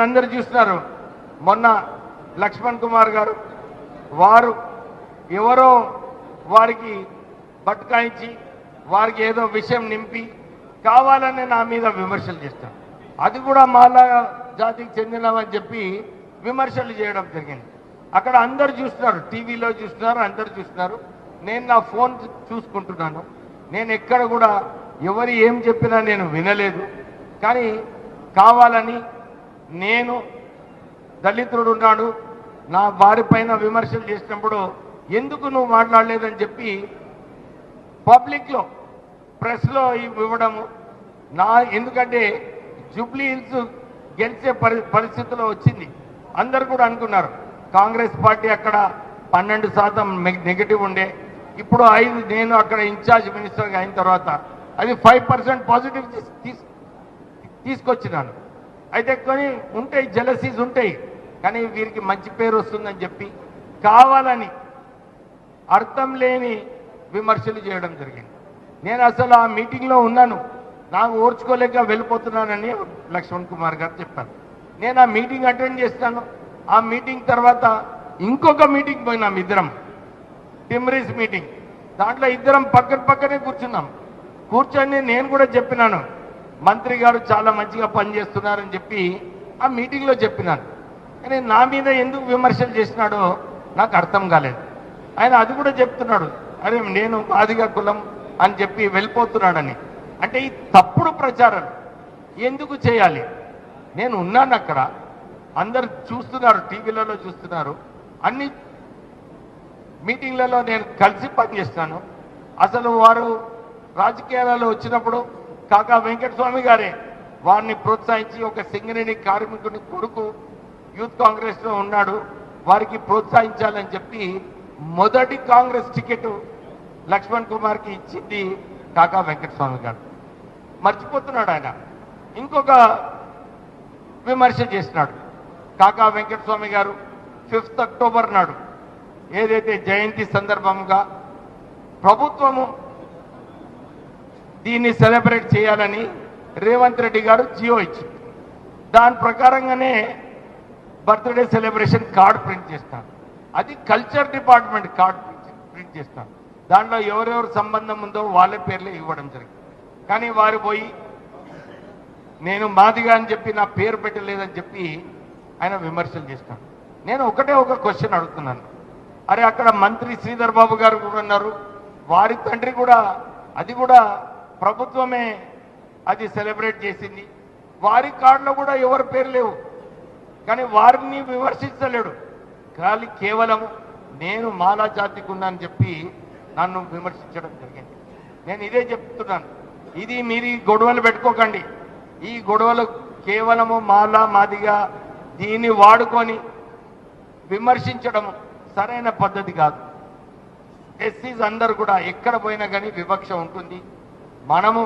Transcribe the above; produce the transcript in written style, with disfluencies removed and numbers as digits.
అందరూ చూస్తున్నారు. మొన్న లక్ష్మణ్ కుమార్ గారు వారు ఎవరో వారికి బట్కాయించి వారికి ఏదో విషయం నింపి కావాలని నా మీద విమర్శలు చేస్తారు. అది కూడా మాలా జాతికి చెందినవని చెప్పి విమర్శలు చేయడం జరిగింది. అక్కడ అందరు చూస్తున్నారు, టీవీలో చూస్తున్నారు, అందరు చూస్తున్నారు. నేను నా ఫోన్ చూసుకుంటున్నాను. నేను ఎక్కడ కూడా ఎవరు ఏం చెప్పినా నేను వినలేదు. కానీ కావాలని నేను దళితుడు ఉన్నాడు నా వారి పైన విమర్శలు చేసినప్పుడు ఎందుకు నువ్వు మాట్లాడలేదని చెప్పి పబ్లిక్లో ప్రెస్లో ఇవ్వడము ఎందుకంటే జూబ్లీ హిల్స్ గెలిచే పరిస్థితిలో వచ్చింది. అందరు కూడా అనుకున్నారు కాంగ్రెస్ పార్టీ అక్కడ 12% నెగిటివ్ ఉండే, ఇప్పుడు 5 నేను అక్కడ ఇన్ఛార్జ్ మినిస్టర్గా అయిన తర్వాత అది 5% పాజిటివ్ తీసుకొచ్చినాను. అయితే కొన్ని ఉంటాయి, జెలసీస్ ఉంటాయి, కానీ వీరికి మంచి పేరు వస్తుందని చెప్పి కావాలని అర్థం లేని విమర్శలు చేయడం జరిగింది. నేను అసలు ఆ మీటింగ్లో ఉన్నాను, నాకు ఓర్చుకోలేక వెళ్ళిపోతున్నానని లక్ష్మణ్ కుమార్ గారు చెప్పారు. నేను ఆ మీటింగ్ అటెండ్ చేస్తాను. ఆ మీటింగ్ తర్వాత ఇంకొక మీటింగ్ పోయినాం ఇద్దరం, టిమ్రీస్ మీటింగ్. దాంట్లో ఇద్దరం పక్కనే కూర్చున్నాం. కూర్చొని నేను కూడా చెప్పినాను మంత్రి గారు చాలా మంచిగా పనిచేస్తున్నారని చెప్పి ఆ మీటింగ్లో చెప్పినాను. కానీ నా మీద ఎందుకు విమర్శలు చేసినాడో నాకు అర్థం కాలేదు. ఆయన అది కూడా చెప్తున్నాడు, అరే నేను మాదిగా కులం అని చెప్పి వెళ్ళిపోతున్నాడని. అంటే ఈ తప్పుడు ప్రచారం ఎందుకు చేయాలి? నేను ఉన్నాను అక్కడ, అందరు చూస్తున్నారు, టీవీలలో చూస్తున్నారు, అన్ని మీటింగ్లలో నేను కలిసి పనిచేస్తాను. అసలు వారు రాజకీయాలలో వచ్చినప్పుడు కాకా వెంకటస్వామి గారే వారిని ప్రోత్సహించి ఒక సింగరేణి కార్మికుని కొడుకు యూత్ కాంగ్రెస్లో ఉన్నాడు, వారికి ప్రోత్సహించాలని చెప్పి మొదటి కాంగ్రెస్ టికెట్ లక్ష్మణ్ కుమార్కి ఇచ్చింది కాకా వెంకటస్వామి గారు. మర్చిపోతున్నాడు ఆయన. ఇంకొక విమర్శ చేసినాడు కాకా వెంకటస్వామి గారు. 5 అక్టోబర్ నాడు ఏదైతే జయంతి సందర్భంగా ప్రభుత్వము దీన్ని సెలబ్రేట్ చేయాలని రేవంత్ రెడ్డి గారు జియో ఇచ్చింది. దాని ప్రకారంగానే బర్త్డే సెలబ్రేషన్ కార్డు ప్రింట్ చేస్తాను. అది కల్చర్ డిపార్ట్మెంట్ కార్డు ప్రింట్ చేస్తాను. దాంట్లో ఎవరెవరు సంబంధం ఉందో వాళ్ళ పేర్లే ఇవ్వడం జరిగింది. కానీ వారు పోయి నేను మాదిగా అని చెప్పి నా పేరు పెట్టలేదని చెప్పి ఆయన విమర్శలు చేస్తాను. నేను ఒక క్వశ్చన్ అడుగుతున్నాను, అరే అక్కడ మంత్రి శ్రీధర్ బాబు గారు కూడా ఉన్నారు, వారి తండ్రి కూడా అది కూడా ప్రభుత్వమే అది సెలబ్రేట్ చేసింది, వారి కార్డులో కూడా ఎవరి పేరు లేవు. కానీ వారిని విమర్శించలేడు, కేవలం నేను మాలా జాతికి ఉన్నానని చెప్పి నన్ను విమర్శించడం జరిగింది. నేను ఇదే చెప్తున్నాను, ఇది మీరు గొడవలు పెట్టుకోకండి. ఈ గొడవలు కేవలము మాలా మాదిగా దీన్ని వాడుకొని విమర్శించడం సరైన పద్ధతి కాదు. ఎస్సీస్ అందరూ కూడా ఎక్కడ పోయినా కానీ వివక్ష ఉంటుంది. మనము